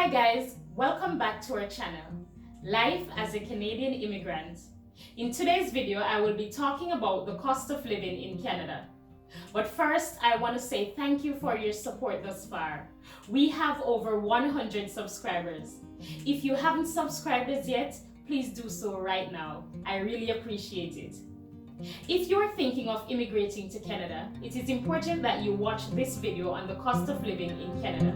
Hi guys, welcome back to our channel, Life as a Canadian Immigrant. In today's video, I will be talking about the cost of living in Canada. But first, I want to say thank you for your support thus far. We have over 100 subscribers. If you haven't subscribed as yet, please do so right now. I really appreciate it. If you're thinking of immigrating to Canada, it is important that you watch this video on the cost of living in Canada.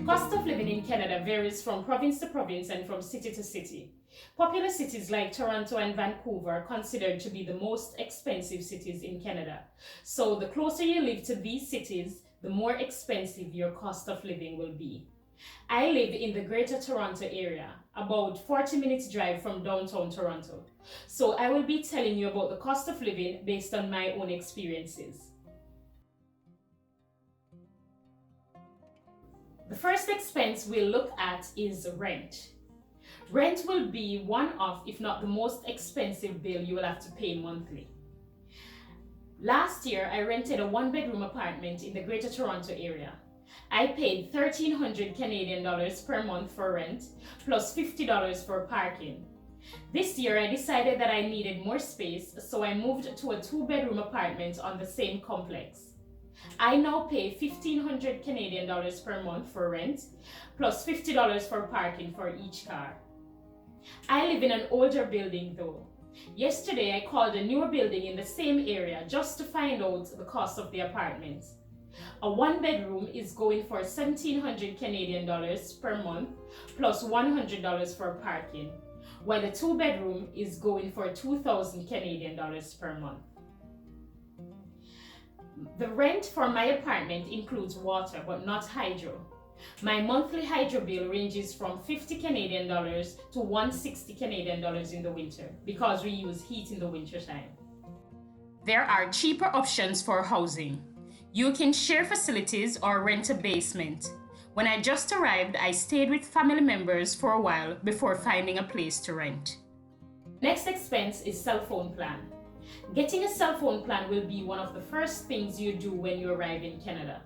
Cost of living in Canada varies from province to province and from city to city. Popular cities like Toronto and Vancouver are considered to be the most expensive cities in Canada. So the closer you live to these cities, the more expensive your cost of living will be. I live in the Greater Toronto area, about 40 minutes drive from downtown Toronto. So I will be telling you about the cost of living based on my own experiences. The first expense we'll look at is rent. Rent will be one of, if not the most expensive bill you will have to pay monthly. Last year, I rented a one-bedroom apartment in the Greater Toronto area. I paid 1,300 Canadian dollars per month for rent, plus $50 for parking. This year, I decided that I needed more space, so I moved to a two-bedroom apartment on the same complex. I now pay 1,500 Canadian dollars per month for rent, plus $50 for parking for each car. I live in an older building though. Yesterday, I called a newer building in the same area just to find out the cost of the apartment. A one-bedroom is going for 1,700 Canadian dollars per month, plus $100 for parking, while a two-bedroom is going for 2,000 Canadian dollars per month. The rent for my apartment includes water, but not hydro. My monthly hydro bill ranges from 50 Canadian dollars to 160 Canadian dollars in the winter because we use heat in the winter time. There are cheaper options for housing. You can share facilities or rent a basement. When I just arrived, I stayed with family members for a while before finding a place to rent. Next expense is cell phone plan. Getting a cell phone plan will be one of the first things you do when you arrive in Canada.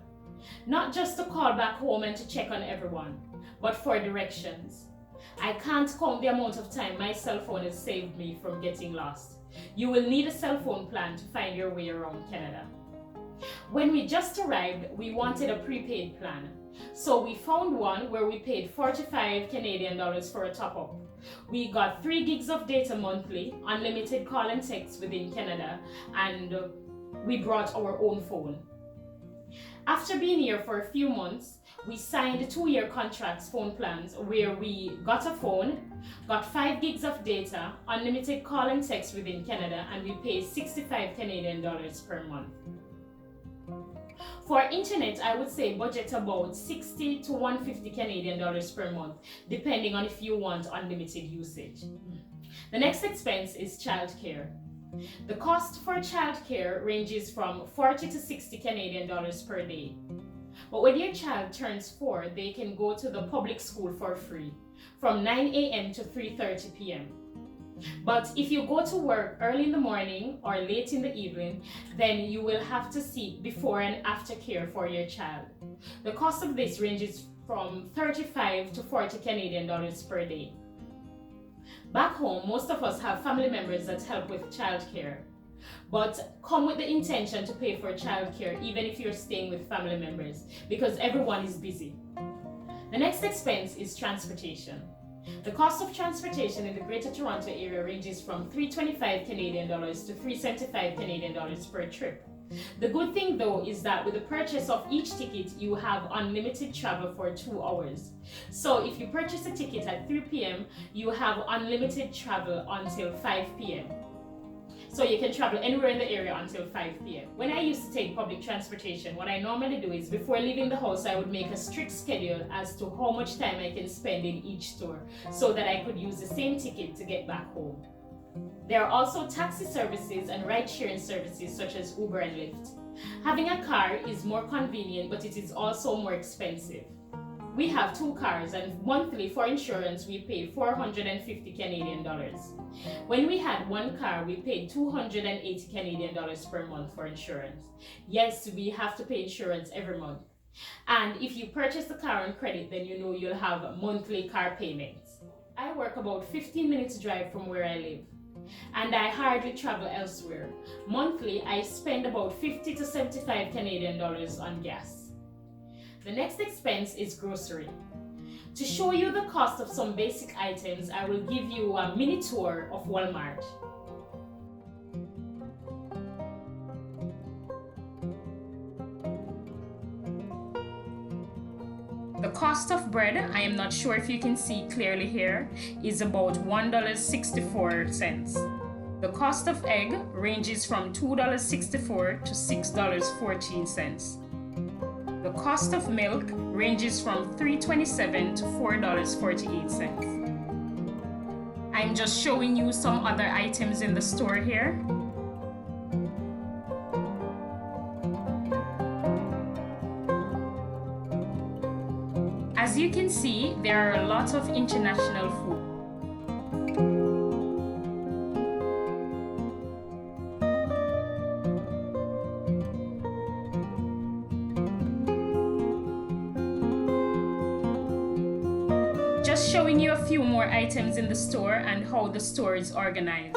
Not just to call back home and to check on everyone, but for directions. I can't count the amount of time my cell phone has saved me from getting lost. You will need a cell phone plan to find your way around Canada. When we just arrived, we wanted a prepaid plan. So we found one where we paid 45 Canadian dollars for a top-up. We got 3 gigs of data monthly, unlimited call and text within Canada, and we brought our own phone. After being here for a few months, we signed 2-year contracts phone plans where we got a phone, got 5 gigs of data, unlimited call and text within Canada, and we pay 65 Canadian dollars per month. For internet, I would say budget about 60 to 150 Canadian dollars per month, depending on if you want unlimited usage. The next expense is childcare. The cost for childcare ranges from 40 to 60 Canadian dollars per day. But when your child turns 4, they can go to the public school for free, from 9 a.m. to 3:30 p.m. But if you go to work early in the morning or late in the evening, then you will have to seek before and after care for your child. The cost of this ranges from 35 to 40 Canadian dollars per day. Back home, most of us have family members that help with childcare, but come with the intention to pay for childcare even if you're staying with family members, because everyone is busy. The next expense is transportation. The cost of transportation in the Greater Toronto area ranges from 325 Canadian dollars to 375 Canadian dollars per trip. The good thing though is that with the purchase of each ticket, you have unlimited travel for 2 hours. So if you purchase a ticket at 3 p.m., you have unlimited travel until 5 p.m. So you can travel anywhere in the area until 5 p.m. When I used to take public transportation, what I normally do is before leaving the house, I would make a strict schedule as to how much time I can spend in each store so that I could use the same ticket to get back home. There are also taxi services and ride-sharing services such as Uber and Lyft. Having a car is more convenient, but it is also more expensive. We have 2 cars, and monthly for insurance we pay 450 Canadian dollars. When we had 1 car, we paid 280 Canadian dollars per month for insurance. Yes, we have to pay insurance every month. And if you purchase the car on credit, then you know you'll have monthly car payments. I work about 15 minutes drive from where I live, and I hardly travel elsewhere. Monthly, I spend about 50 to 75 Canadian dollars on gas. The next expense is grocery. To show you the cost of some basic items, I will give you a mini tour of Walmart. The cost of bread, I am not sure if you can see clearly here, is about $1.64. The cost of egg ranges from $2.64 to $6.14. The cost of milk ranges from $3.27 to $4.48. I'm just showing you some other items in the store here. As you can see, there are a lot of international food. Just showing you a few more items in the store and how the store is organized.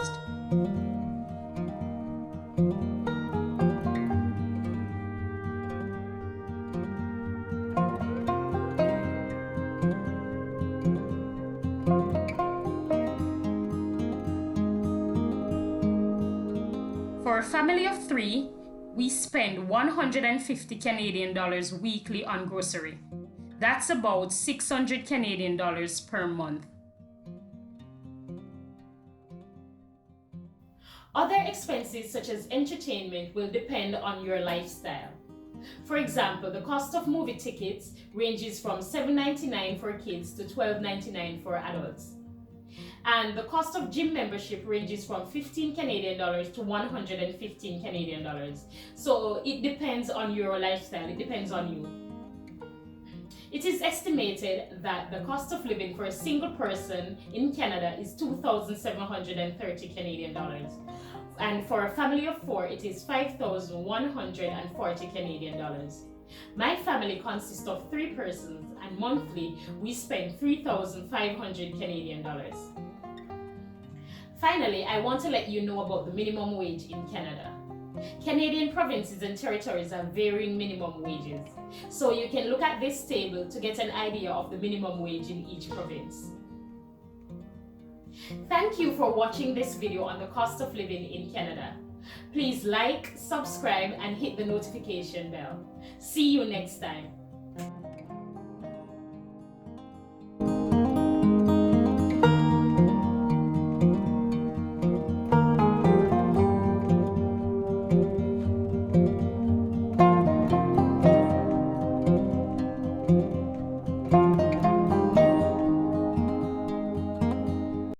For a family of 3, we spend 150 Canadian dollars weekly on grocery. That's about 600 Canadian dollars per month. Other expenses such as entertainment will depend on your lifestyle. For example, the cost of movie tickets ranges from $7.99 for kids to $12.99 for adults. And the cost of gym membership ranges from 15 Canadian dollars to 115 Canadian dollars. So it depends on your lifestyle, it depends on you. It is estimated that the cost of living for a single person in Canada is 2,730 Canadian dollars. And for a family of 4, it is 5,140 Canadian dollars. My family consists of 3 persons, and monthly we spend 3,500 Canadian dollars. Finally, I want to let you know about the minimum wage in Canada. Canadian provinces and territories have varying minimum wages, so you can look at this table to get an idea of the minimum wage in each province. Thank you for watching this video on the cost of living in Canada. Please like, subscribe, and hit the notification bell. See you next time.